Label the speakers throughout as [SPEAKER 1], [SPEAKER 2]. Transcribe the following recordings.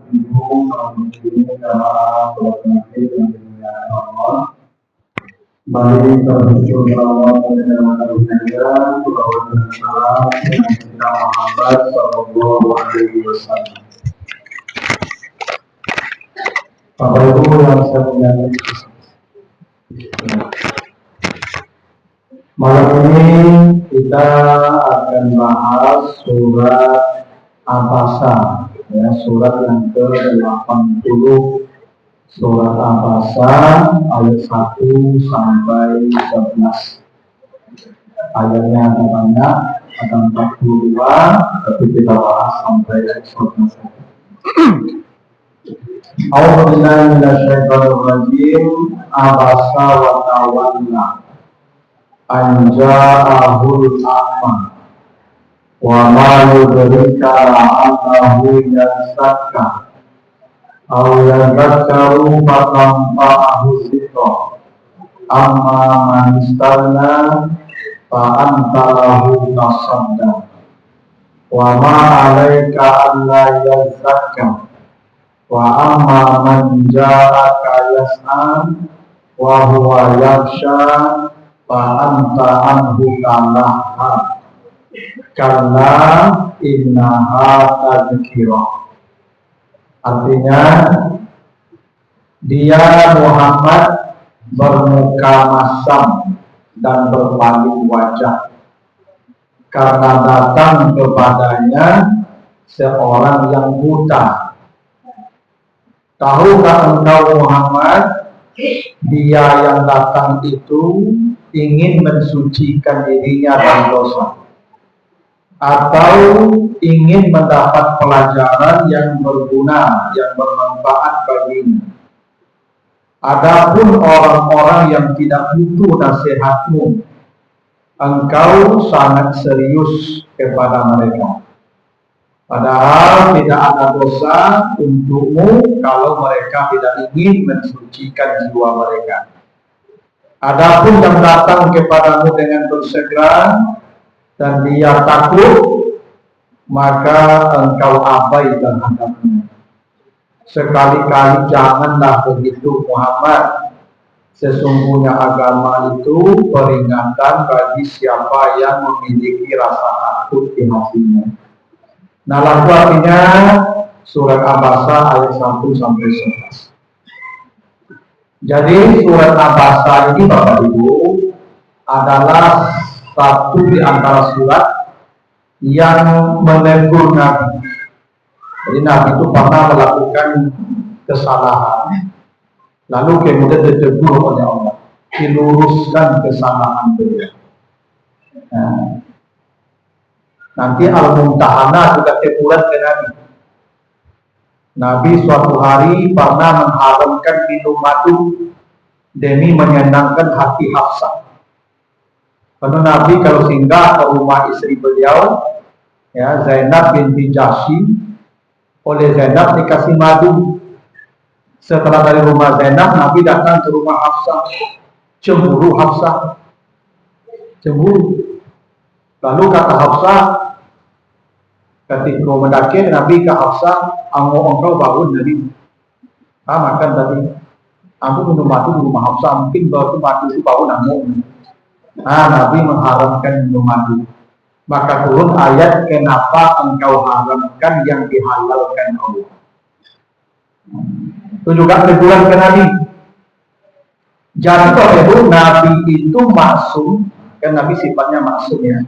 [SPEAKER 1] Ibu kaum muslimin jamaah sholat maghrib yang dimuliakan Allah. Mari kita bersyukur Allah dan mengucapkan salawat dan salam dengan kita Muhammad Sallallahu Alaihi Wasallam. Bapak Ibu yang saya muliakan, malam ini kita akan bahas surat Abasa, ya, surat yang ke-80, surat Abasa ayat 1 sampai 11. Ayatnya ada banyak, ada 42, tapi kita bahas sampai ayat 11. A'udzubillahi minasyaitonir rajim. Abasa wa tawalla an ja'ahul a'ma wa ma yudrika la'allahu yazakka aw yazakkaru fatanfa'ahu dzikra amma man istaghna fa anta lahu tasadda wa ma 'alaika alla yazakka wa amma man ja'aka yas'a wa huwa yakhsha fa anta anhu talaha karena innaha tadzkirah. Artinya dia Muhammad bermuka masam dan berpaling wajah karena datang kepadanya seorang yang buta. Tahukah engkau Muhammad, dia yang datang itu ingin mensucikan dirinya dari dosa atau ingin mendapat pelajaran yang berguna, yang bermanfaat baginya. Adapun orang-orang yang tidak butuh nasihatmu, engkau sangat serius kepada mereka. Padahal tidak ada dosa untukmu kalau mereka tidak ingin mensucikan jiwa mereka. Adapun yang datang kepadamu dengan bersegera dan dia takut, maka engkau abai terhadapnya. Sekali-kali janganlah begitu Muhammad. Sesungguhnya agama itu peringatan bagi siapa yang memiliki rasa takut di hatinya. Nah, lalu artinya surat Abasa ayat 1 sampai 11. Jadi surat Abasa ini Bapak Ibu adalah satu di antara surat yang menegur Nabi. Jadi Nabi itu pernah melakukan kesalahan, lalu kemudian ditegur oleh Allah, diluruskan kesalahan beliau. Nah, nanti Al-Mumtahanah juga teguran ke Nabi. Nabi suatu hari pernah mengharamkan minum madu demi menyenangkan hati Hafsah. Karena Nabi kalau singgah ke rumah istri beliau, ya, Zainab binti Jahsy, oleh Zainab dikasih madu. Setelah dari rumah Zainab, Nabi datang ke rumah Hafsah. Cemburu Hafsah, cemburu. Lalu kata Hafsah, ketika mendaki Nabi ke Hafsah, engkau bangun Nabi. Makan tadi. Aku minum madu di rumah Hafsah, mungkin baru madu itu bangun aku. Nabi mengharamkan minum madu. Maka turun ayat, kenapa engkau haramkan yang dihalalkan Allah. Itu juga teguran ke Nabi. Jadi kalau Nabi itu maksum, kan Nabi sifatnya maksum ya.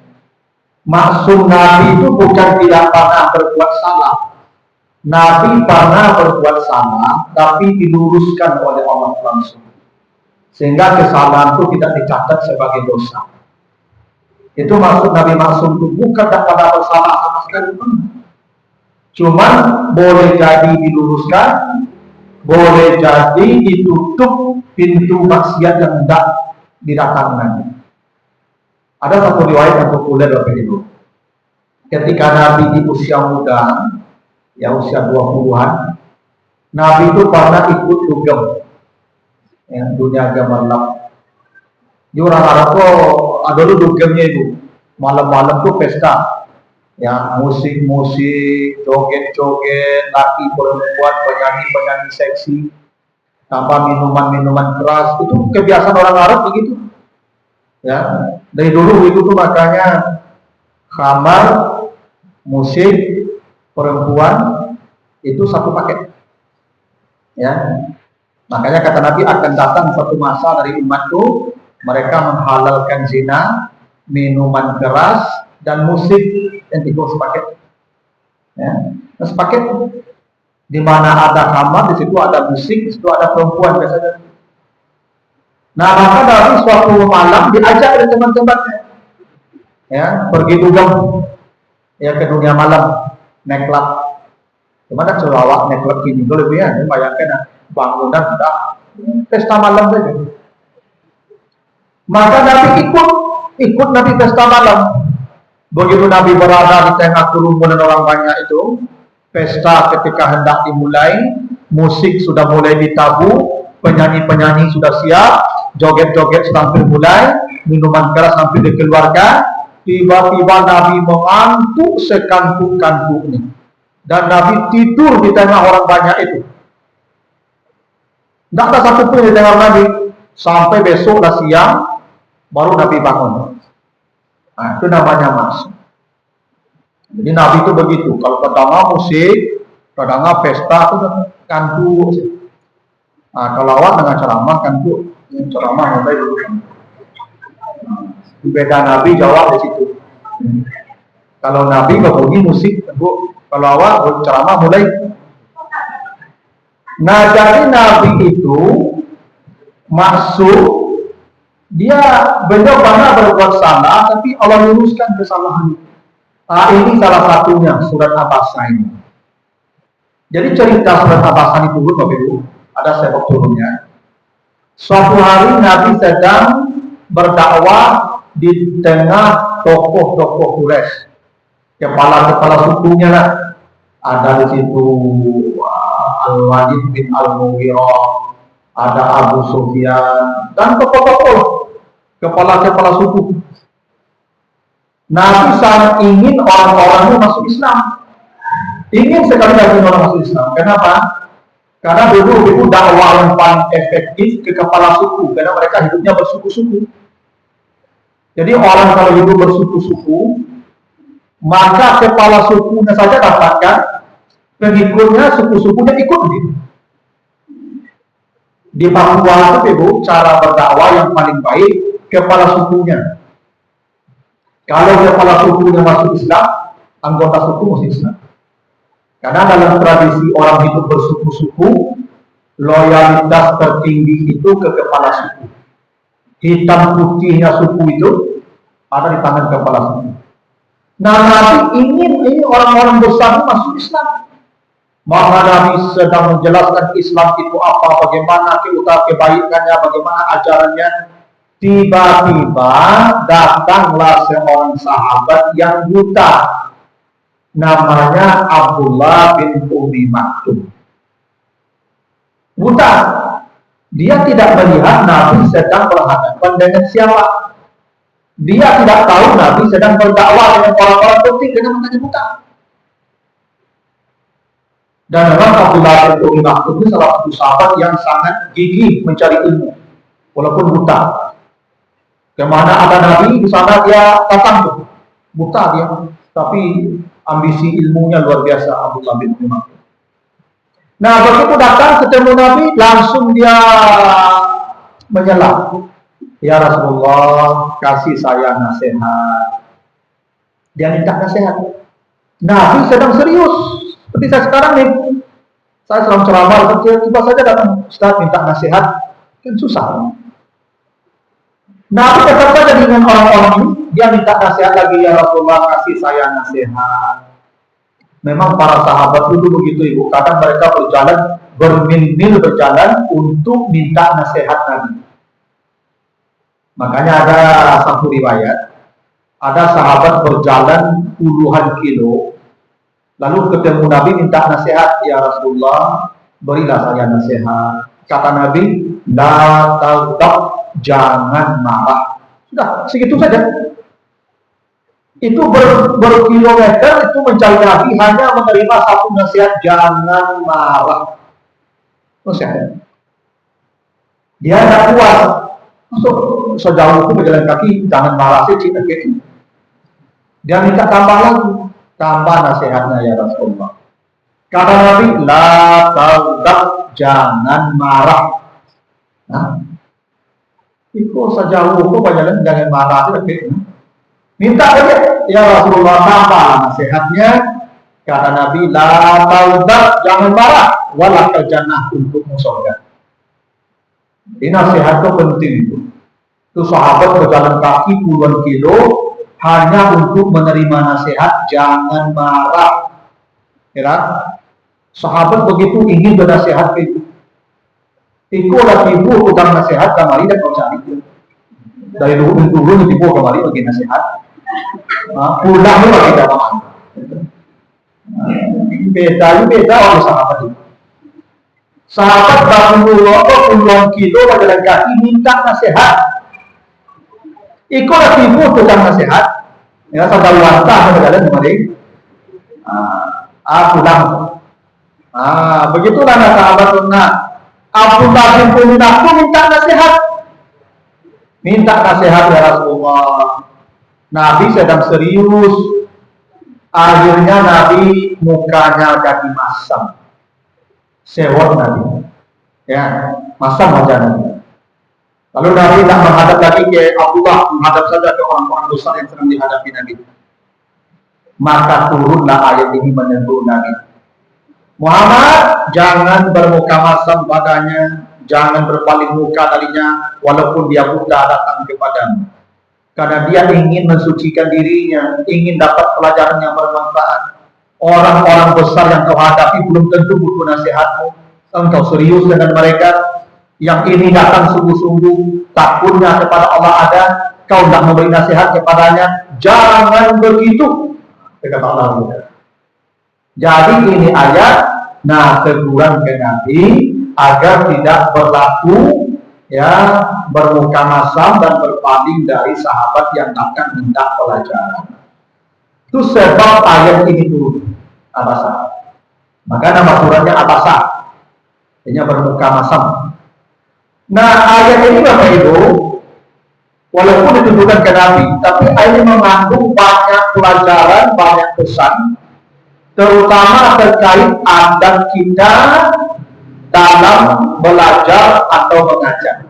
[SPEAKER 1] Maksum Nabi itu bukan tidak pernah berbuat salah. Nabi pernah berbuat salah, tapi diluruskan oleh Allah langsung. Sehingga kesalahan itu tidak dicatat sebagai dosa. Itu maksud Nabi maksum itu, bukan tidak pernah bersalah sama sekali. Cuman boleh jadi diluruskan, boleh jadi ditutup pintu maksiat yang tidak didatangkan. Ada satu riwayat yang populer Bapak Ibu. Ketika Nabi di usia muda, ya usia 20-an, Nabi itu pernah ikut dugem, ya, dunia gemerlap. Di orang Arab tuh ada dulu dugemnya itu, malam-malam tuh pesta. Ya, musik-musik, joget-joget, laki perempuan, penyanyi-penyanyi seksi, tambah minuman-minuman keras, itu kebiasaan orang Arab begitu. Ya, dari dulu itu tuh makanya khamar, musik, perempuan itu satu paket. Ya, makanya kata Nabi akan datang satu masa dari umatku mereka menghalalkan zina, minuman keras dan musik yang tiga sepaket. Ya, nah, sepaket di mana ada kamar, di situ ada musik, di situ ada perempuan biasanya. Nah, maka dari suatu malam diajak oleh teman-temannya, ya, pergi dugem, ya, ke dunia malam, naik klub. Gimana celawak naik klub ini? Gue lebih ya, bayangkan bangunan sudah pesta malam saja. Maka Nabi ikut Nabi pesta malam. Begitu Nabi berada di tengah kerumunan orang banyak itu, pesta ketika hendak dimulai, musik sudah mulai ditabuh, penyanyi-penyanyi sudah siap, joget-joget sampai mulai, minuman keras sampai dikeluarkan, tiba-tiba Nabi mengantuk sekantuk-kantuknya. Dan Nabi tidur di tengah orang banyak itu. Tidak ada satu pun di tengah Nabi. Sampai besok dah siang, baru Nabi bangun. Nah, itu namanya masuk. Jadi Nabi itu begitu. Kalau terdengar musik, terdengar pesta, itu kantuk. Nah, kalau awak dengan ceramah kantuk, ceramah mulai dulu. Beda Nabi jawab di situ. Kalau Nabi berbunyi musik, kantuk. Kalau awak ceramah mulai. Nah, jadi Nabi itu masuk, dia benar pernah berbuat salah, tapi Allah luruskan kesalahan. Ini salah satunya surat Abasa ini. Jadi cerita surat Abasa itu, Bapak Ibu, ada sebab turunnya. Suatu hari Nabi sedang berdakwah di tengah tokoh-tokoh Quraisy, kepala-kepala sukunya lah. Ada di situ Al-Walid bin Al-Mughirah, ada Abu Sufyan, dan tokoh-tokoh kepala-kepala suku. Nabi sangat ingin orang-orangnya masuk Islam. Ingin sekali lagi orang masuk Islam. Kenapa? Karena dulu itu dakwah yang paling efektif ke kepala suku, karena mereka hidupnya bersuku-suku. Jadi orang kalau hidup bersuku-suku, maka kepala sukunya saja dapatkan, pengikutnya suku-sukunya ikut gitu. Di Papua itu Ibu, cara berdakwah yang paling baik kepala sukunya. Kalau kepala sukunya masuk Islam, anggota suku masuk Islam. Karena dalam tradisi orang hidup bersuku-suku, loyalitas tertinggi itu ke kepala suku. Hitam putihnya suku itu ada di tangan kepala suku. Nah, Nabi ingin ini orang-orang besar masuk Islam. Maka Nabi sedang menjelaskan Islam itu apa, bagaimana kebaikannya, bagaimana ajarannya. Tiba-tiba datanglah seorang sahabat yang buta, namanya Abdullah bin Umi Maktum. Buta, dia tidak melihat Nabi sedang berhadapan dengan siapa. Dia tidak tahu Nabi sedang berdakwah dengan orang-orang penting dengan matanya buta. Dan memang Abdullah bin Umi Maktum itu salah satu sahabat yang sangat gigih mencari ilmu, walaupun buta. Kemana ada Nabi, di sana dia datang tuh. Buta dia, tapi ambisi ilmunya luar biasa Abdullah bin Umi Maktum. Nah, begitu datang ketemu Nabi, langsung dia menyela. Ya Rasulullah, kasih saya nasihat. Dia minta nasihat. Nabi sedang serius. Seperti saya sekarang nih. Saya sedang ceramah, tiba saja datang Ustaz minta nasihat. Kan susah. Nabi tetap saja dengan orang-orang ini, dia minta nasihat lagi, ya Rasulullah kasih saya nasihat. Memang para sahabat itu begitu Ibu, kadang mereka berjalan bermil-mil berjalan untuk minta nasihat Nabi. Makanya ada satu riwayat, ada sahabat berjalan puluhan kilo, lalu ketemu Nabi minta nasihat, ya Rasulullah berilah saya nasihat. Kata Nabi, la taghdab, jangan marah. Sudah, segitu saja. Itu berkilometer itu mencari Nabi hanya menerima satu nasihat, jangan marah. Nasihat. Dia tidak kuat. Masuk sejauh itu berjalan kaki, jangan marah sih, cinta gitu. Dia minta tambah lagi, tambah nasihatnya ya Rasulullah. Kata Nabi, la taghdab, jangan marah. Nah, itu sejauh itu berjalan jangan marah sih. Minta saja, ya Rasulullah tambah nasihatnya. Kata Nabi, la taghdab, jangan marah, walakal jannah, untuk surga. Ini nasihat itu penting itu. Itu sahabat berjalan kaki puluhan kilo hanya untuk menerima nasihat jangan marah. Ya, sahabat begitu ingin bernasihat itu. Iku lah tipu tukang nasihat kamari dan kau cari itu. Dari dulu tipu kamari bagi nasihat. Pulang itu bagi dapat. Beda oleh sahabat itu. Sahabat Rasulullah puluhan kilo berjalan kaki minta nasihat. Iku lah tipu tukang nasihat. Ya, sadar wantah berjalan kemarin. Pulang. Begitulah sahabat sunnah. Abu Bakar pun aku minta nasihat. Minta nasihat ya Rasulullah. Nabi sedang serius. Akhirnya Nabi mukanya jadi masam. Sewot Nabi. Ya, masam wajah Nabi. Lalu Nabi tak menghadap lagi ke Abdullah, menghadap saja ke orang-orang besar yang sedang dihadapi Nabi. Maka turunlah ayat ini menegur Nabi. Muhammad, jangan bermuka masam padanya, jangan berpaling muka darinya, walaupun dia buta datang kepadamu. Karena dia ingin mensucikan dirinya, ingin dapat pelajaran yang bermanfaat. Orang-orang besar yang kau hadapi belum tentu butuh nasihatmu. Engkau serius dengan mereka. Yang ini datang sungguh-sungguh, takutnya kepada Allah ada, kau tidak memberi nasihat kepadanya, jangan begitu. Kata Allah. Jadi ini ayat, teguran ke Nabi agar tidak berlaku ya bermuka masam dan berpaling dari sahabat yang akan minta pelajaran. Itu sebab ayat ini turun. Abasa. Maka nama suratnya Abasa. Ini bermuka masam. Ayat ini Bapak Ibu, walaupun ditujukan ke Nabi, tapi ayat ini mengandung banyak pelajaran, banyak pesan, terutama terkait adab kita dalam belajar atau mengajar.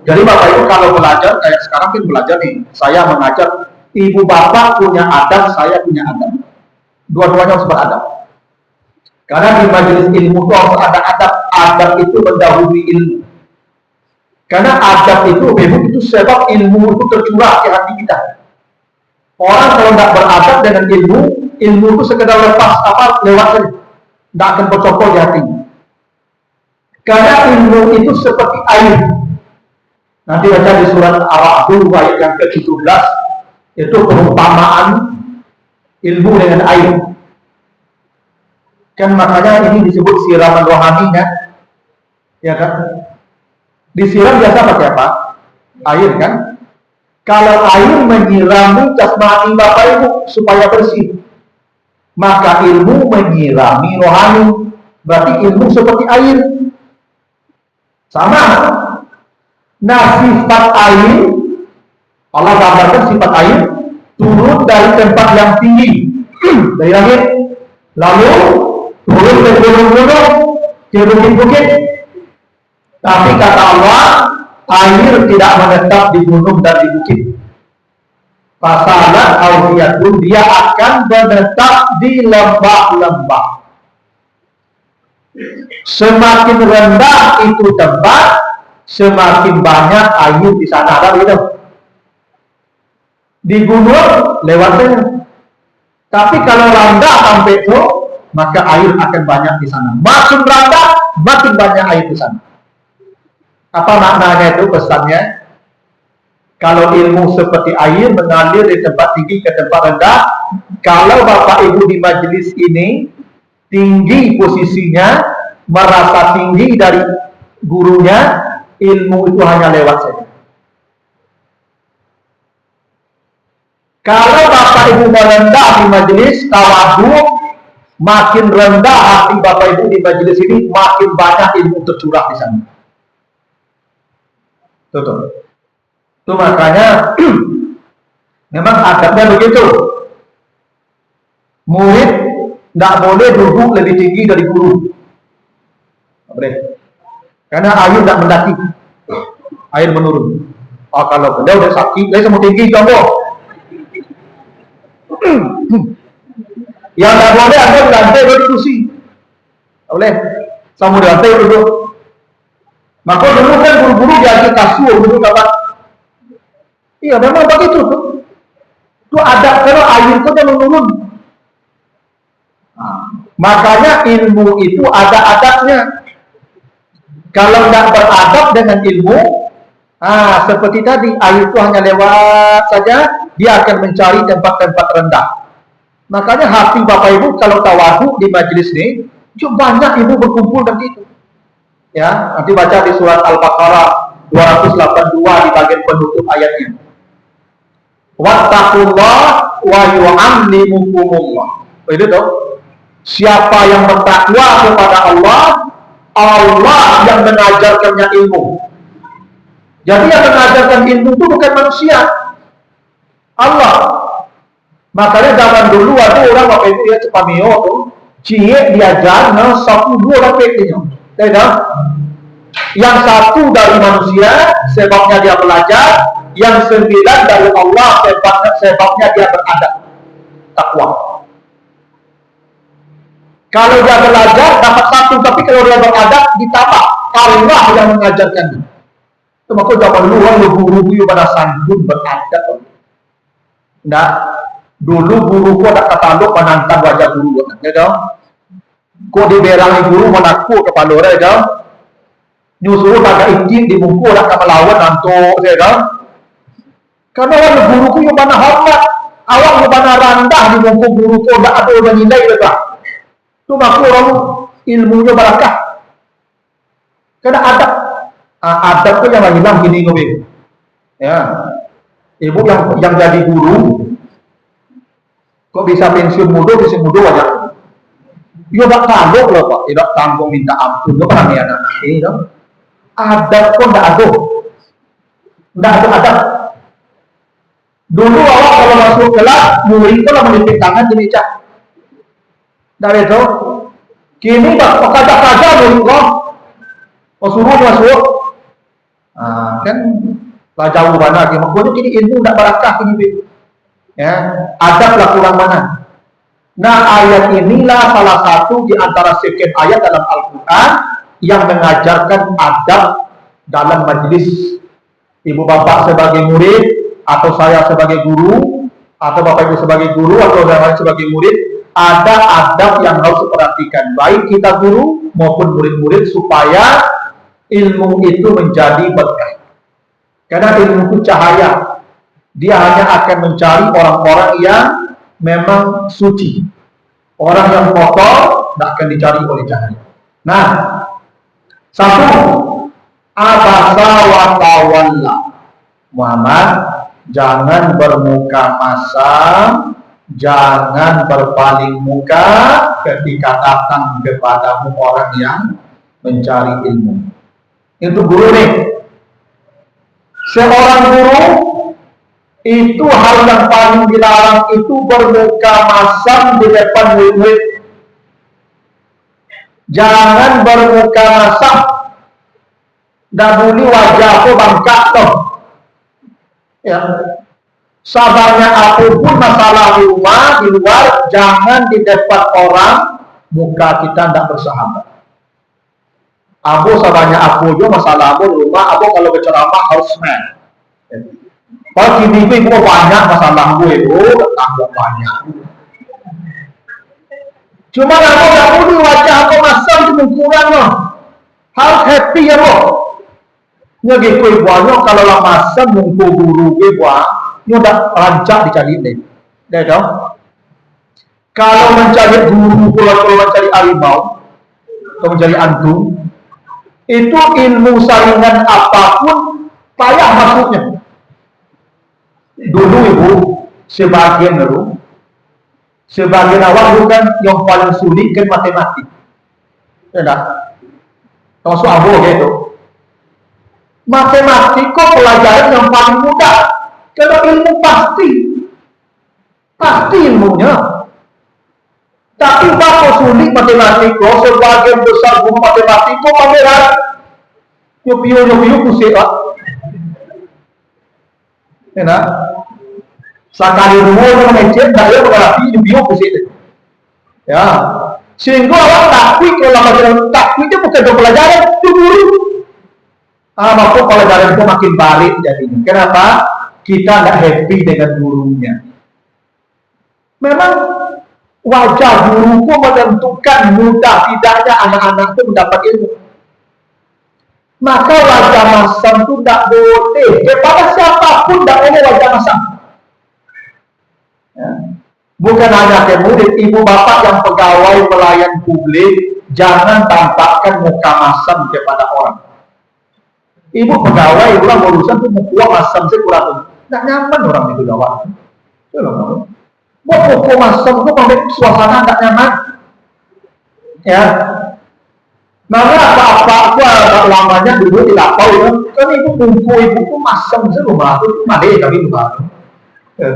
[SPEAKER 1] Jadi Bapak Ibu kalau belajar, kayak sekarang kan belajar nih, saya mengajar, ibu bapak punya adab, saya punya adab. Dua-duanya harus beradab. Karena di majelis ilmu itu harus ada adab. Adab itu mendahului ilmu. Karena adab itu memang itu sebab ilmu itu tercurah ke hati kita. Orang kalau tidak beradab dengan ilmu itu sekedar lepas lewat saja, tidak akan bercokol di hatinya. Karena ilmu itu seperti air. Nanti baca di surat Al-A'raf ayat yang ke-17 itu perumpamaan ilmu dengan air. Kan makanya ini disebut siraman rohani kan? Ya kan? Disiram biasa pakai apa? Air kan? Kalau air menyirami jasmani Bapak Ibu supaya bersih, maka ilmu menyirami rohani. Berarti ilmu seperti air. Sama. Sifat air, Allah gambarkan sifat air turun dari tempat yang tinggi, dari langit, lalu turun ke gunung-gunung, ke bukit-bukit. Tapi kata Allah, air tidak menetap di gunung dan di bukit. Fasalat awdiyatun, dia akan menetap di lembah-lembah. Semakin rendah itu tempat, semakin banyak air di sana. Ada gitu. Di gunung lewat saja. Tapi kalau rendah sampai itu, maka air akan banyak di sana. Makin rendah, makin banyak air di sana. Apa maknanya itu pesannya? Kalau ilmu seperti air mengalir dari tempat tinggi ke tempat rendah, kalau Bapak Ibu di majelis ini tinggi posisinya, merasa tinggi dari gurunya, ilmu itu hanya lewat saja. Kalau bapak ibu merendah di majelis tawadu, makin rendah hati bapak ibu di majelis ini, makin banyak ilmu tercurah di sana. Tuh. Itu makanya memang adabnya begitu. Murid nggak boleh duduk lebih tinggi dari guru. Nggak boleh. Karena air tidak mendaki, air menurun. Oh, kalau beliau udah sakit, dia semua tinggi contoh. Yang nggak boleh ada di lantai duduk kursi. Nggak boleh. Sama di lantai duduk. Maka dulu kan guru-guru diajak kasur dulu kapan? Iya memang begitu tuh. Itu ada kalau air itu dia menurun. Makanya ilmu itu ada adabnya. Kalau tidak beradab dengan ilmu, seperti tadi, air itu hanya lewat saja, dia akan mencari tempat-tempat rendah. Makanya hati Bapak Ibu kalau tawadu di majelis ini, banyak ibu berkumpul dan itu. Ya, nanti baca di surat Al-Baqarah 282 di bagian penutup ayatnya. Wattaqullah wa yu'allimukumullah. Itu tuh. Siapa yang bertakwa kepada Allah, Allah yang mengajarkannya ilmu. Jadi yang mengajarkan ilmu itu bukan manusia, Allah. Makanya zaman dulu ada orang apa itu ya cepamio tuh, cie diajar nah 10 orang petinya. Yang satu dari manusia sebabnya dia belajar, yang 9 dari Allah sebabnya dia beradab takwa. Kalau dia belajar dapat 1, tapi kalau dia beradab ditambah Allah yang mengajarkannya. Itu maka zaman dulu guru pada santun beradab. Nah, dulu guruku ada katalog penantang wajah guru, ya dong. Kok diberangi guru menaku kepala orang, ya dong. Nyusul agak izin di buku ada melawan nanto, ya dong. Karena orang guruku yang mana hormat, awak yang mana rendah di buku guruku ada orang nilai juga. Itu maka orang ilmunya barakah. Karena adab itu yang hilang gini ngopi. Ya, ibu yang jadi guru, kok bisa pensiun muda aja. Yo tak tanggung loh pak, tidak tanggung minta ampun, lo kan ya anak ini dong. Adab pun tidak ada adab. Dulu awak kalau masuk kelas, murid itu lah melipik tangan jenis cak. Dari itu, kini tak kata murid kok, suruh masuk. Kan lah jauh mana lagi, makanya kini ilmu tidak barakah ini. Ya, adablah kurang mana. Nah ayat inilah salah satu di antara sekian ayat dalam Al-Quran yang mengajarkan adab dalam majelis. Ibu bapak sebagai murid, atau saya sebagai guru, atau bapak ibu sebagai guru, atau orang lain sebagai murid, ada adab yang harus diperhatikan. Baik kita guru maupun murid-murid supaya ilmu itu menjadi berkah. Karena ilmu itu cahaya. Dia hanya akan mencari orang-orang yang memang suci. Orang yang kotor tidak akan dicari oleh cahaya. Nah, satu, abasa wa tawalla. Muhammad, jangan bermuka masam, jangan berpaling muka ketika datang kepadamu orang yang mencari ilmu. Itu guru nih. Seorang guru itu hal yang paling dilarang itu bermuka masam di depan murid. Jangan bermuka masam. Dahulu wajah aku bangkak toh. Ya. Sabarnya apapun masalah di rumah, di luar, jangan di depan orang muka kita tidak bersahabat. Abu sabarnya aku juga masalah abu di rumah, abu kalau berceramah harus man. Kalau kini gue banyak masalah gue itu, tambah banyak. Cuma aku tak perlu wajah aku masam cuma kurang loh. Harus happy ya loh. Nyagi gue banyak kalau lah masam mungku guru gue buat, nyodak rancak dicari deh. Dah dong. Kalau mencari guru, kalau mencari harimau, kalau mencari antum, itu ilmu saringan apapun payah masuknya. Dulu ibu, sebagian dulu, sebagian awal bukan yang paling sulit kan matematik. Ya dah. Termasuk abu gitu. Matematik kok pelajaran yang paling mudah. Kalau ilmu pasti ilmunya. Tapi bakal sulit matematik kok, sebagian besar guru matematik kok pameran. Nyupiu kusik lah. Ya nah. Sekali dulu orang ngecek, saya mengalami nyupiu kusik. Ya. Sehingga orang takwik, kalau pelajaran takwik itu bukan pelajaran, itu guru. Maka pelajaran itu makin balik jadinya. Kenapa? Kita nggak happy dengan gurunya. Memang wajah guruku menentukan mudah tidaknya anak-anak itu mendapat ilmu. Maka wajah masam itu tidak boleh. Kepada siapapun tidak boleh wajah masam. Ya. Bukan hanya ke murid, ibu bapak yang pegawai pelayan publik, jangan tampakkan muka masam kepada orang. Ibu pegawai, orang urusan itu muka masam saya kurang. Tidak nyaman orang itu jawab. Buat muka masam itu membuat suasana tidak nyaman. Ya. Maka apa-apa aku agak lamanya dulu tidak tahu ya. Kan itu buku ibu itu masam saya rumah itu made tapi rumah. Ya.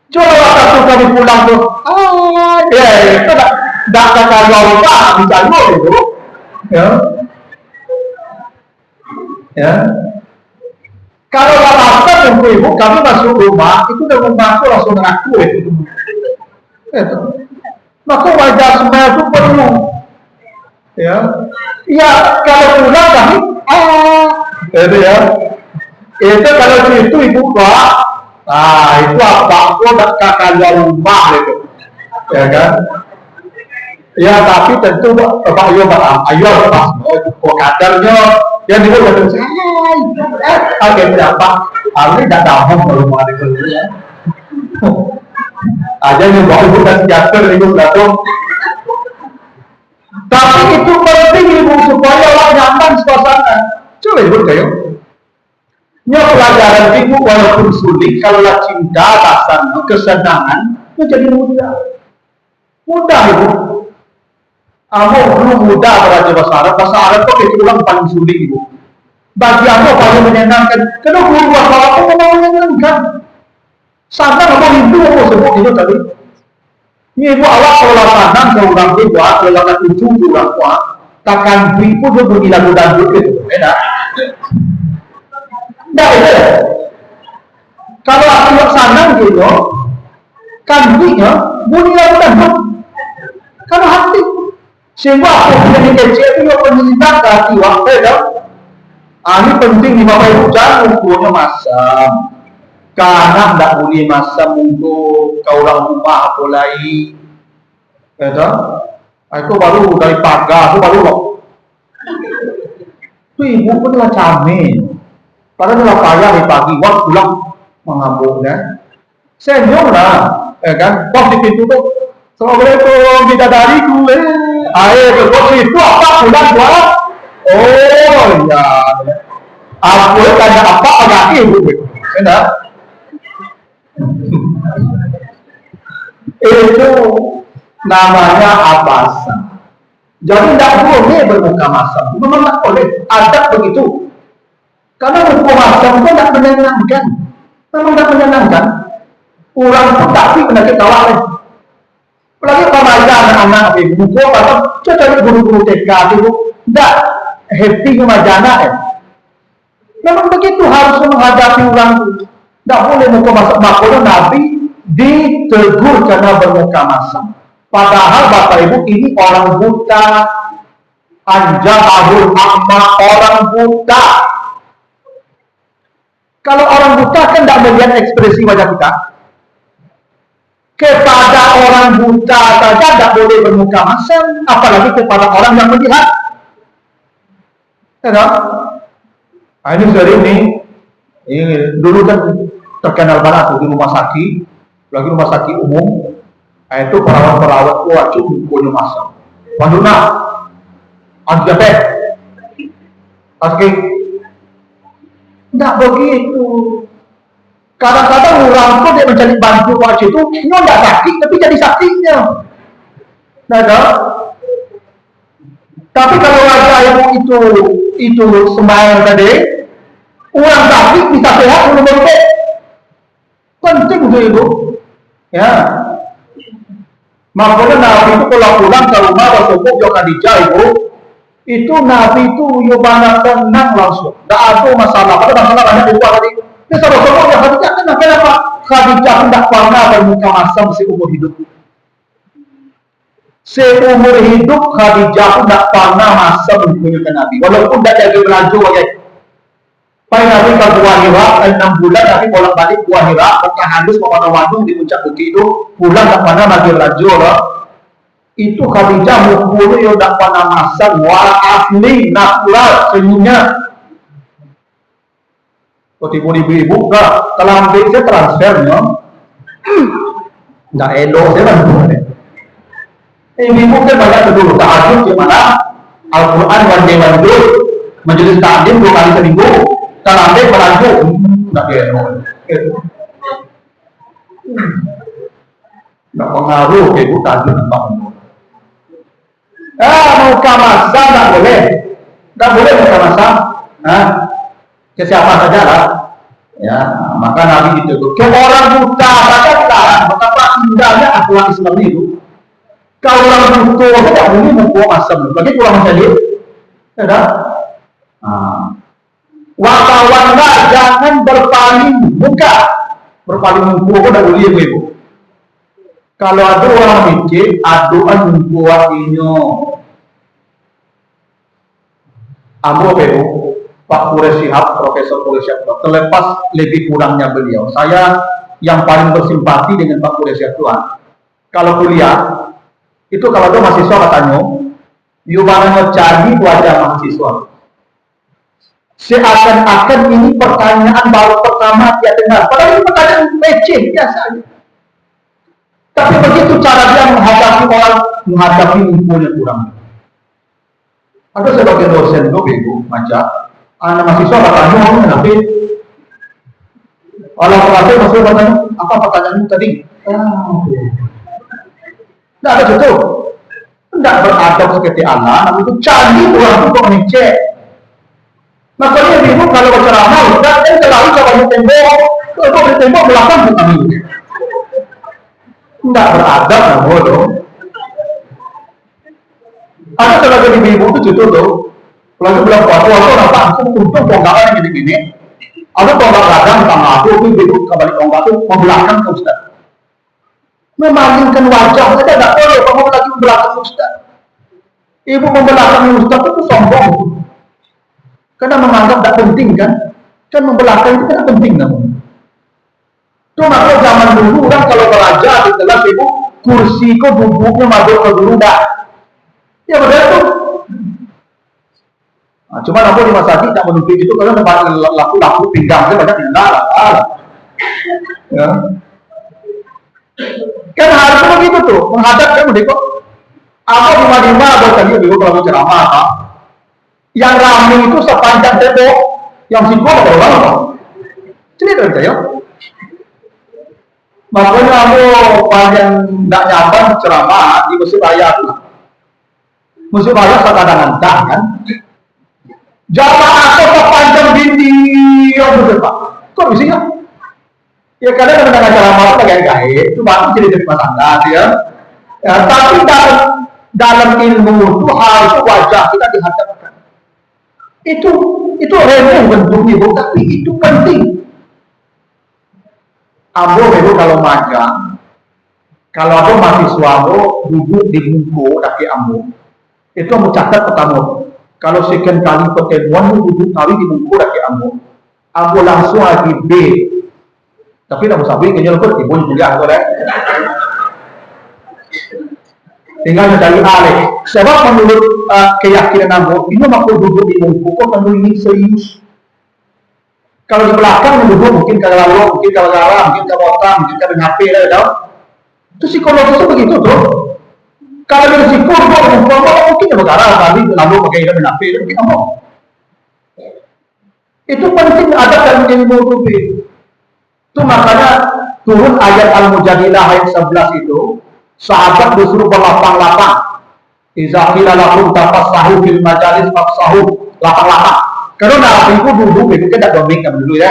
[SPEAKER 1] Coba waktu kami pulang tuh, itu tidak kakak lupa bisa itu, ya. Kalau lapar ibu kami masuk rumah itu udah rumahku langsung ngaku itu. Maka wajah semua itu perlu, ya. Ya kalau pulang kami, itu ya. Itu kalau itu ibu pak. Itu apa? Aku udah kakak rumah gitu, ya kan? Ya tapi tentu Pak Ayo Pak, kok kadarnya yang itu udah selesai. Oke berapa? Ini tidak tahu kalau mau ada ya. Aja yang bawa ibu dan sejahtera ibu datang. Tapi itu penting ibu supaya orang nyaman suasana. Coba ibu kayak. Ya pelajaran itu walaupun sulit, kalau cinta, pasan, kesenangan, itu jadi mudah. Mudah ibu. Kamu belum mudah belajar bahasa Arab kok itu ulang paling sulit ibu. Bagi aku paling menyenangkan, karena guru bahasa Arab itu memang menyenangkan. Sana ngomong itu, sebut itu tadi. Ini ibu awak kalau tanam, kalau orang tua, kalau orang ujung, orang tua, takkan beribu itu bergila-gila gitu, enak. Nah itu kalau aku sana gitu kambingnya bunyi lagu dangdut karena hati sehingga aku menjadi kecil itu yang penyintas hati waktu ya ini penting di bapak ibu jangan ukurnya masam karena tidak boleh masam untuk kau orang rumah mulai ya itu baru dari pagar itu baru itu ibu pun lah camin. Padahal kalau payah di pagi, waktu pulang mengambung kan. Senyum lah, ya kan? Pas di pintu tuh, Assalamualaikum bidadariku, air berkos itu apa pulang gua? Oh iya, aku tanya apa agak ibu, enak. Itu namanya abasan. Jadi tidak boleh bermuka masam, memang tidak boleh. Adat begitu. Karena hukum masam itu tidak menyenangkan. Memang tidak menyenangkan. Orang pun tapi penyakit awalnya. Apalagi remaja anak-anak ibu atau coba guru-guru TK itu tidak happy remaja anak. Memang begitu harus menghadapi orang itu. Tidak boleh muka masam. Makanya Nabi ditegur karena bermuka masam. Padahal Bapak Ibu ini orang buta. Anjahul amma orang buta. Kalau orang buta kan tidak melihat ekspresi wajah kita. Kepada orang buta saja tidak boleh bermuka masam, apalagi kepada orang yang melihat. Ya, nah, ini sering nih. Ini dulu kan terkenal banget di rumah sakit, lagi rumah sakit umum. Nah, itu perawat-perawat wajib punya masam. Panduna, antidiabet, oke. Tidak begitu. Kadang-kadang orang tuh dia mencari bantu waktu itu, nyo nggak sakit tapi jadi sakitnya. Nah, tapi kalau raja itu sembahyang tadi, orang sakit bisa sehat belum berbeda. Penting untuk itu, ya. Makanya Nabi itu kalau pulang ke rumah Rasulullah yang Khadijah itu Nabi itu banyak tenang langsung, tidak ada masalah. Ada masalah banyak di luar tadi. Ini Rasulullah yang Khadijah kenapa Khadijah tidak pernah bermuka masam seumur hidup. Seumur hidup Khadijah tidak pernah masam menunjukkan Nabi, walaupun tidak jadi berlanjut aja. Pada Nabi ke Gua Hira 6 bulan Nabi bolak-balik Gua Hira, Mekah halus Wadung di puncak bukit itu pulang tak pernah lagi berlanjut loh. Itu Khadijah mukul yo tak pernah masam wal asli natural senyumnya. Kau ibu-ibu enggak terlambat saya transfernya. Enggak edo saya bantu. Ibu kan banyak dulu tahajud di mana Al-Quran one day majelis taklim 2 kali seminggu. Terlambat berlanjut enggak edo. Enggak pengaruh ibu tahajud bangun. Mau kamasa enggak boleh. Enggak boleh mau kamasa. Ke siapa saja lah. Ya, maka Nabi ditutup. Ke orang buta saja dilarang. Betapa indahnya akhlak Islam itu. Kalau orang buta tidak boleh membuang asam. Bagi kurang menjadi. Ya, Watawanlah jangan berpaling muka. Berpaling muka tidak boleh ibu. Kalau ada orang mikir, aduan membuat inyo. Ambo ibu. Pak Quraish Shihab, Profesor Quraish Shihab, terlepas lebih kurangnya beliau, saya yang paling bersimpati dengan Pak Quraish Shihab Tuhan. Kalau kuliah, itu kalau ada mahasiswa katanya, yubana cari wajah mahasiswa. Seakan-akan ini pertanyaan baru pertama dia dengar. Padahal ini pertanyaan receh biasa. Tapi begitu cara dia menghadapi orang, menghadapi ilmunya kurang. Ada sebagian dosen itu bego, macam anak mahasiswa katanya tapi orang pelatih mahasiswa katanya apa pertanyaanmu tadi? Tidak ada itu, tidak beradab seperti anak, namun itu canggih orang untuk mengecek. Makanya bingung kalau berceramah, dan selalu coba tembok, kalau di tembok belakang bukan itu. Tidak beradab, namun dong. Ada sebagian ibu itu gitu tuh. Kalau bilang waktu apa aku untung tonggakan gini-gini. Ada tonggak kadang sama aku ibu kembali tonggak itu membelakang ke Ustaz. Memalingkan wajah saja tidak boleh. Kamu lagi membelakang Ustaz. Ibu membelakang Ustaz itu sombong. Karena menganggap tidak penting kan. Kan membelakang itu kan penting namun. Cuma kalau zaman dulu kan kalau belajar di kelas ibu kursi kok duduknya masuk ke dulu dah. Ya betul tuh. Nah, cuma aku di masa tidak menutup itu karena laku pinggangnya banyak yang enggak ya. Kan harusnya begitu tuh menghadap kan begitu. Apa di Madinah atau tadi begitu kalau ceramah apa? Yang ramai itu sepanjang tembok, yang singkong ada orang apa? Cerita aja ya. Makanya aku panjang nggak nyaman ceramah di Mesir Raya tuh. Mesir Raya kadang-kadang kan. Jamaah kota panjang bindi yang betul Pak. Kok bisa nggak? Ya kadang mendengar acara malam lagi gaib, itu baru jadi masalah ya. Tapi dalam ilmu itu harus wajah kita dihadapkan. Itu remeh bentuknya, tapi itu penting. Ambo itu kalau magang, kalau ada mahasiswa duduk di buku kaki ambo, itu ambo catat pertama. Kalau sekian kali pertemuan duduk kali di buku lagi ambo langsung lagi B. Tapi tak usah B, kayaknya lupa ibu kuliah boleh. Tinggal mencari A. Sebab menurut keyakinan ambo, ini waktu duduk di buku kok tentu ini serius. Kalau di belakang duduk mungkin kalau lalu, mungkin kalau garang, mungkin kalau otak, mungkin kalau HP lah, itu psikologisnya begitu tuh. Kalau dia sikul, mungkin ya bergarang, tapi lalu pakai ilmu HP, mungkin kamu. Itu penting ada dalam ilmu itu. Itu makanya turun ayat Al-Mujadilah ayat 11 itu, sahabat disuruh berlapang-lapang. Iza qila lakum tafassahu fil majalis fafsahu, lapang-lapang. Karena Nabi itu dulu itu tidak domik dulu ya.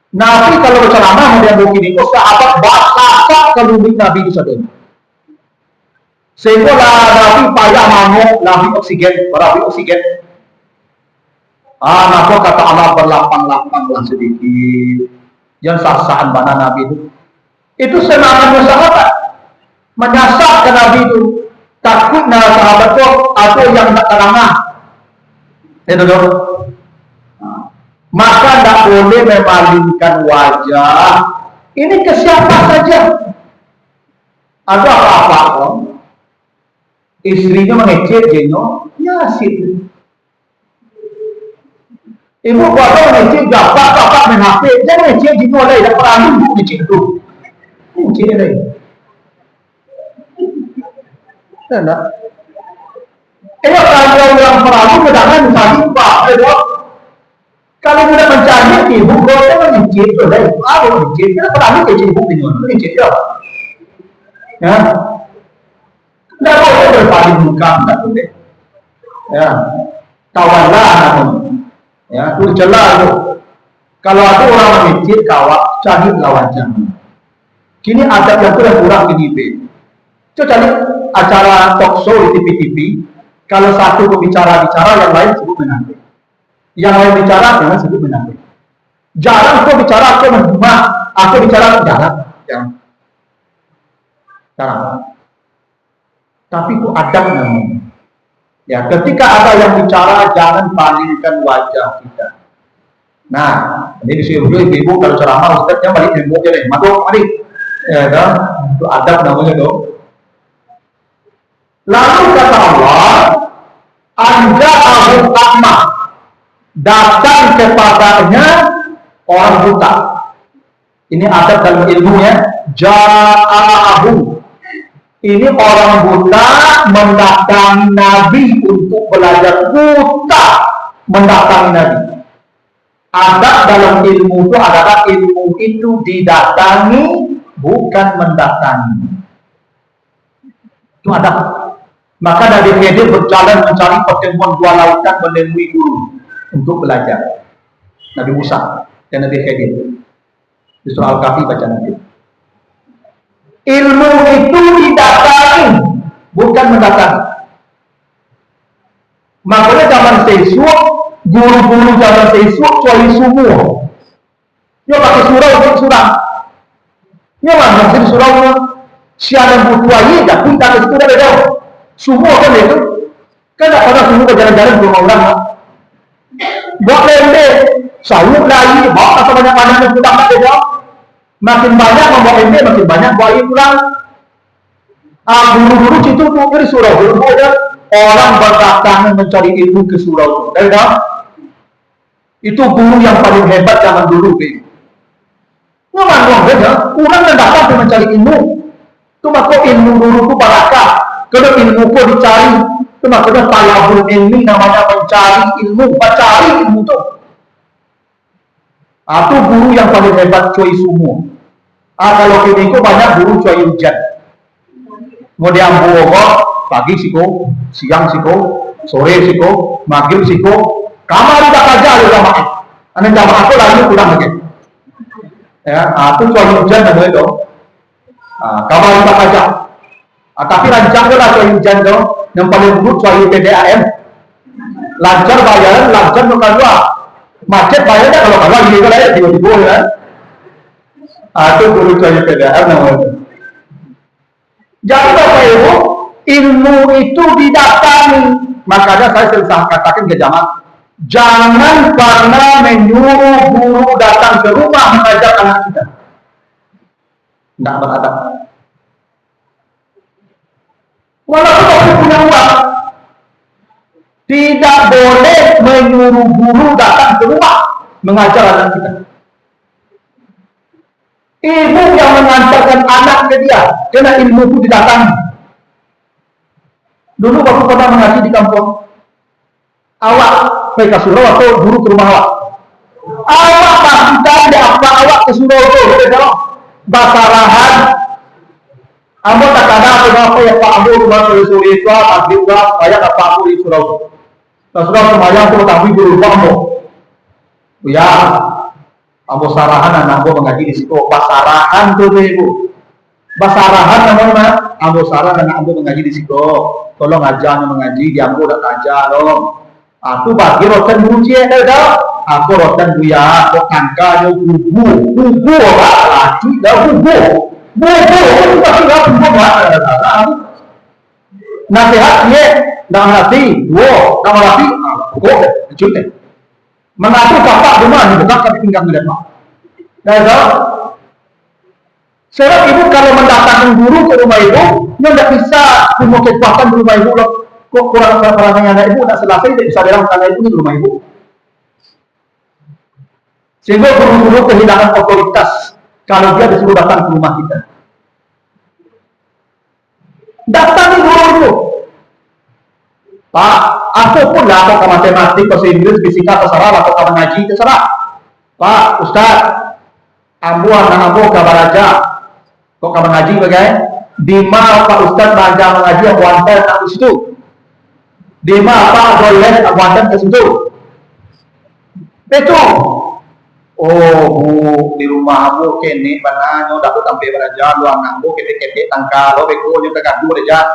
[SPEAKER 1] Nabi kalau berceramah dia begini, itu sahabat bakal kelubik Nabi itu saja. Sehingga Nabi payah mamuk, Nabi oksigen. Maka kata Allah berlapang-lapanglah sedikit. Yang sah-sahan mana Nabi itu. Itu semangatnya sahabat. Menyasar ke Nabi itu. Takutnya sahabat itu ada yang tak terangah. Itu dong. Maka tidak boleh memalingkan wajah. Ini ke siapa saja. Ada apa-apa kok. Istrinya mengecek jeno, ya sih. Ibu bapak mengecek bapak main HP, dia mengecek jeno lagi, dah pernah ibu mengecek itu. Mengecek lagi. Tidak. Kalau yang perahu kedangan tadi pak, kalau tidak mencari ibu, kalau mengecek itu lagi, mengecek, kita pernah mengecek ibu mengecek dia. Ya. Tidak boleh berpaling muka, tidak boleh. Ya, kawanlah namun. Ya, itu jelas itu. Kalau ada orang mengecil kawat, cari lawan jangan. Kini ada yang kurang gini be. Coba cari acara talk show di TV-TV. Kalau satu berbicara, yang lain sebut menanti. Yang lain bicara, jangan sebut menanti. Jarang aku bicara, aku menghubung. Aku bicara, jarang. Tapi itu adab namanya. Ya, ketika ada yang bicara, jangan palingkan wajah kita. Nah, ini disuruh ibu kalau ceramah, ustaznya balik ilmu aja deh. Mari. Ya kan? Itu adab namanya dong. Lalu kata Allah, Anda Abu Akma datang kepadanya orang buta. Ini adab dalam ilmunya. Ja'ahu. Ini orang buta mendatangi Nabi untuk belajar, buta mendatangi Nabi. Adab dalam ilmu itu adalah ilmu itu didatangi, bukan mendatangi. Itu adab. Maka Nabi Khidir berjalan mencari pertemuan dua lautan menemui guru untuk belajar. Nabi Musa dan Nabi Khidir. Di surah Al-Kahfi baca nanti. Ilmu itu didatangi, bukan mendatangi. Makanya zaman siswa, guru-guru zaman siswa cuali semua. Dia pakai surau untuk surau. Dia masih surau siaran butuayi, dah pun tak itu dah jauh. Semua kan itu, kan tak pernah semua berjalan-jalan ke rumah orang. Buat lembek, sahut lagi, bawa kata banyak-banyak yang sudah tak jauh. Makin banyak membawa ente, makin banyak bawa ini pulang. Guru-guru situ tuh dari surau. Orang berdatangan mencari ilmu ke surau. Dari dah, itu guru yang paling hebat zaman dulu. Memang beda. Orang yang datang mencari ilmu. Itu maka ilmu dulu itu barakah. Kalau ilmu kau dicari, itu makanya talabul ilmi namanya mencari ilmu, mencari ilmu itu. Atau guru yang paling hebat cuy semua. Kalau kini itu banyak guru cuy hujan. Mau diambil pagi siko, siang siko, sore siko, maghrib siko. Kamar tidak kerja ada jamaah. Ane jamaah aku lagi pulang lagi. Ya, aku cuy hujan namanya itu. Kamar tidak kerja. Tapi rancang lah cuy hujan itu. Yang paling buruk cuy PDAM. Lancar bayaran, lancar bukan dua. Macet bayarnya kalau ini kalau ya tiba-tiba ya. Itu guru saya PDR namanya. Jadi Bapak Ibu, ilmu itu didatangi. Makanya saya selalu katakan ke jamaah, jangan pernah menyuruh guru datang ke rumah mengajar anak kita. Tidak beradab. Walaupun kita punya uang, tidak boleh menyuruh guru datang ke rumah mengajar anak kita. Ibu yang mengantarkan anak ke dia, karena ilmu itu didatangi. Dulu waktu pernah mengaji di kampung, awak pergi ke surau atau guru ke rumah awak? Awak pasukan di apa awak ke Surabaya gitu. Basarahan. Ambo tak ada apa ya Pak Ambo rumah suri itu pagi juga saya tak Pak Ambo di Surabaya. Sudah semuanya aku tapi guru Ambo. Ya, Ambo sarahan dan Ambo mengaji di situ. Basarahan tuh ibu. Basarahan namanya. Ambo sarahan dan Ambo mengaji di situ. Tolong ajarnya mengaji di Ambo udah ajar dong. Aku bagi rotan buci dah. Aku rotan buya, kok angkanya bubu orang lagi dah bubu. Bubu pasti nggak bubu lah. Nasihat dia, dalam hati, dalam hati, kok cuci. Mengaku bapak rumah nih, bukan kami tinggal di rumah. Dah, sebab ibu kalau mendatangkan guru ke rumah ibu, dia tidak bisa punya kekuatan di rumah ibu loh. Kok kurang anak ibu tidak selesai, tidak bisa dalam tangan ibu di rumah ibu. Sehingga guru-guru kehilangan otoritas kalau dia disuruh datang ke rumah kita. Datangi guru itu. Pak, aku pun lah atau ke matematik, bahasa Inggris, fisika, terserah, atau ke mengaji, terserah. Pak, Ustaz, ambu anak ambu kabar aja. Kok kabar ngaji bagaimana? Di Pak Ustaz baca mengaji aku antar aku situ. Di Pak boleh aku antar ke situ. Itu. Oh, Bu, di rumah Bu kene bananyo dapat sampai beraja lu anak Bu kete-kete tangka lo beko juga kadu aja.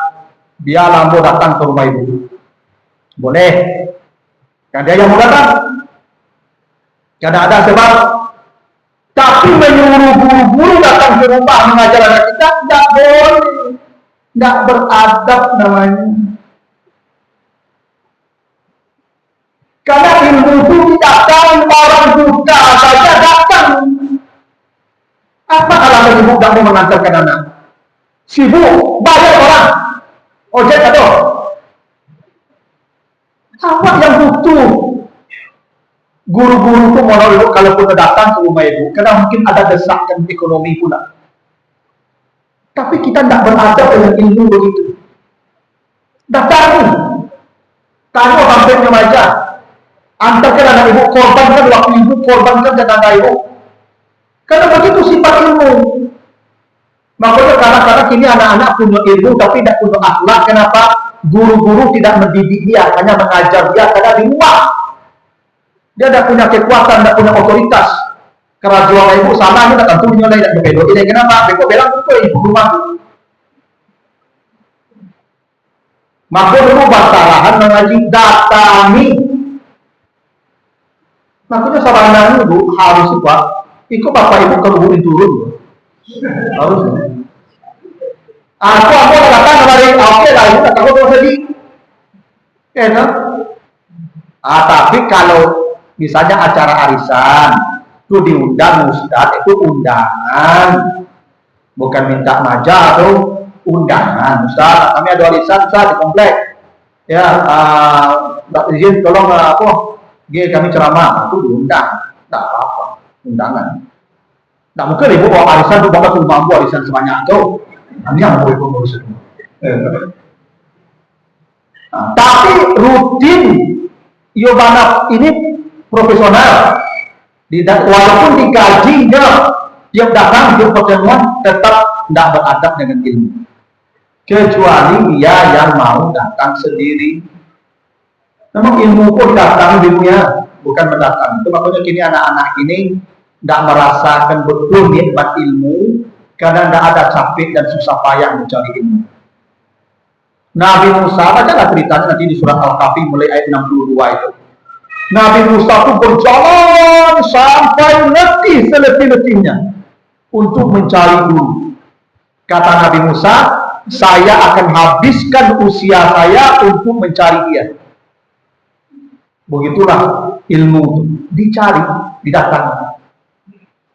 [SPEAKER 1] Dia lambo datang ke rumah ibu. Boleh. Kan dia yang mau datang. Tidak ada sebab. Tapi menyuruh guru-guru datang ke rumah mengajar anak kita tidak boleh. Tidak beradab namanya. Karena ilmu itu datang orang buta saja datang. Apa alasan ibu tidak mau mengantarkan anak? Sibuk, bayar orang. Ojek atau? Apa yang butuh? Guru-guru itu mau ibu kalaupun datang ke rumah ibu, karena mungkin ada desakan ekonomi pula. Tapi kita tidak beradab dengan ilmu begitu. Datangi. Tanya sampainya aja. Antarkan anak ibu, korbankan waktu ibu, korbankan tenaga ibu. Karena begitu sifat ilmu. Makanya kadang-kadang kini anak-anak punya ilmu tapi tidak punya akhlak. Kenapa? Guru-guru tidak mendidik dia, hanya mengajar dia karena di rumah. Dia tidak punya kekuatan, tidak punya otoritas. Karena jualan ibu sama, dia tentu menyolai dan berbeda. Ini kenapa? Beko bilang itu ibu rumah. Maka dulu basarahan mengaji datangi. Makanya saudara ibu harus Pak, ikut bapak ibu kerubuhin turun. Harus. Aku datang kembali, oke lah, ibu datang ke sedih. Enak. Tapi kalau misalnya acara arisan, itu diundang ustad, itu undangan, bukan minta maja atau undangan. Ustad, kami ada arisan ustad di komplek. Ya, izin tolong kami ceramah, itu diundang, tak apa, undangan. Tak mungkin ibu bawa arisan, itu bapak suruh mampu arisan sebanyak itu. Ini yang mau ibu ngurus itu. Tapi rutin, Yobanap ini profesional. Walaupun digajinya, dia datang di pertemuan tetap tidak beradab dengan ilmu. Kecuali dia yang mau datang sendiri. Memang ilmu pun datang ilmunya, bukan mendatang. Itu makanya kini anak-anak ini tidak merasakan betul nikmat ilmu, karena tidak ada capek dan susah payah mencari ilmu. Nabi Musa, bacalah ceritanya nanti di surat Al-Kahfi mulai ayat 62 itu. Nabi Musa itu berjalan sampai letih seletih-letihnya untuk mencari guru. Kata Nabi Musa, saya akan habiskan usia saya untuk mencari dia. Begitulah ilmu dicari, didatangkan.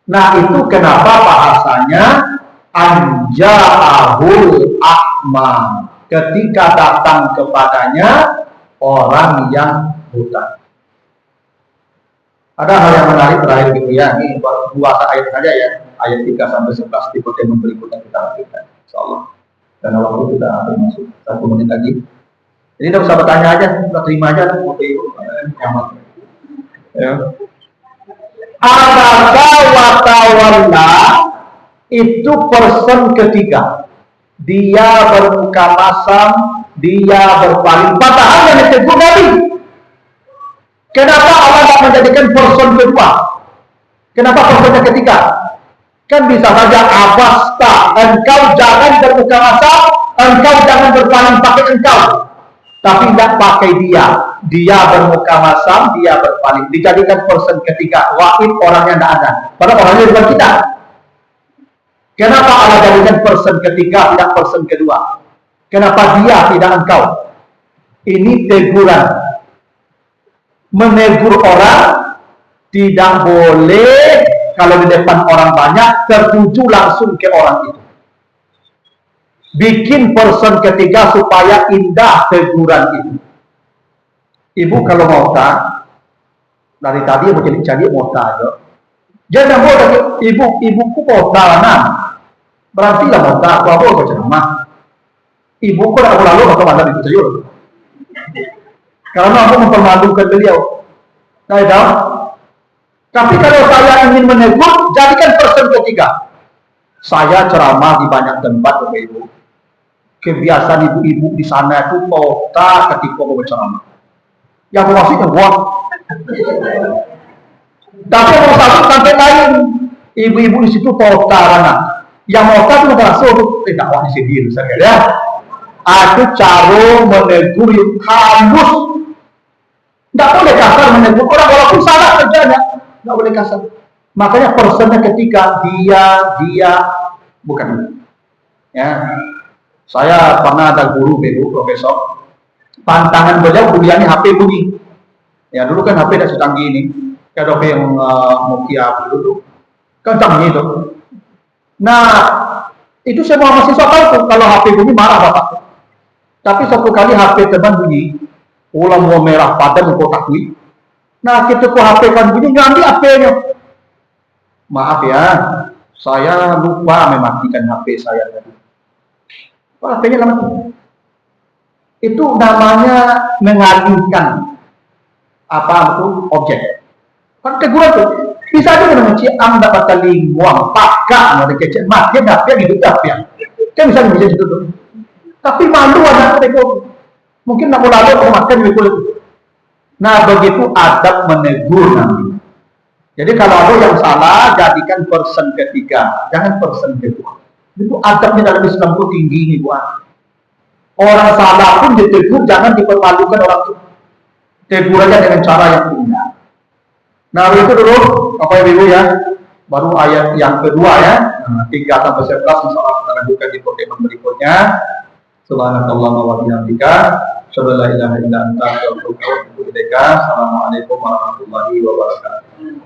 [SPEAKER 1] Nah itu kenapa bahasanya anja'ahul a'ma, ketika datang kepadanya orang yang buta. Ada hal yang menarik terakhir gitu ya, ini dua ayat saja ya, ayat 3 sampai 11 di pertemuan berikutnya kita lanjutkan, insyaallah. Karena waktu kita masuk 1 menit lagi. Jadi tidak usah bertanya aja, kita terima aja foto ibu, nyaman. Ya. Abasa wa tawalla itu person ketiga. Dia bermuka masam, dia berpaling. Padahal yang ditegur Nabi. Kenapa Allah tak menjadikan person kedua? Kenapa person ketiga? Kan bisa saja abasta, engkau jangan bermuka masam, engkau jangan berpaling, pakai engkau. Tapi tidak pakai dia. Dia bermuka masam, dia berpaling. Dijadikan person ketiga. Wahid orangnya tidak ada. Padahal orangnya bukan kita. Kenapa Allah jadikan person ketiga, tidak person kedua? Kenapa dia, tidak engkau? Ini teguran. Menegur orang tidak boleh kalau di depan orang banyak tertuju langsung ke orang itu. Bikin person ketiga supaya indah teguran itu. Ibu kalau mau tak, dari tadi mau jadi mau tak aja. Jangan boleh ibuku mau tak berarti lah mau tak apa ceramah. Ibuku dah lalu atau mana itu sayur. Karena aku mempermalukan beliau. Nah, tahu? Tapi kalau saya ingin menegur, jadikan person ketiga. Saya ceramah di banyak tempat, Bapak Ibu. Kebiasaan ibu-ibu di sana itu kota ketika mau berceramah. Yang maksudnya buat. Tapi mau satu sampai lain, ibu-ibu di situ kota mana? Yang mau itu langsung tidak wah di sini, ya. Aku cara menegur yang halus. Tidak boleh kasar menegur orang walaupun salah kerjanya. Tidak boleh kasar. Makanya personnya ketika dia bukan. Ya, saya pernah ada guru dulu, profesor. Pantangan beliau kuliahnya HP bunyi. Ya dulu kan HP tidak secanggih ini. Kayak HP yang Nokia dulu tuh. Kan canggih itu. Nah itu semua mahasiswa tahu kalau HP bunyi marah bapak. Tapi satu kali HP teman bunyi, ulang mau merah padam kau takui. Nah kita ke HP kan bunyi ngambil HP-nya. Maaf ya, saya lupa mematikan HP saya tadi. HP-nya lama. Itu namanya mengalihkan apa itu objek. Kan teguran tuh. Bisa aja dengan ciam dapat kali uang pakak mau dikecek mati dapet gitu dapet. Kan bisa gitu tuh. Tapi malu anak tegur. Mungkin nak lalu aku makan di kulit. Nah begitu adab menegur nanti. Jadi kalau ada yang salah, jadikan person ketiga, jangan person kedua. Itu adabnya dalam Islam itu tinggi nih buat. Orang salah pun ditegur, jangan dipermalukan orang itu. Tegur aja dengan cara yang indah. Nah itu dulu, Bapak Ibu ya. Baru ayat yang kedua ya, 3 sampai 11 insyaallah kita lanjutkan di pertemuan berikutnya. Subhanakallahumma wa bihamdika, asyhadu an la ilaha illa anta, astaghfiruka wa atubu ilaika. Assalamualaikum warahmatullahi wabarakatuh.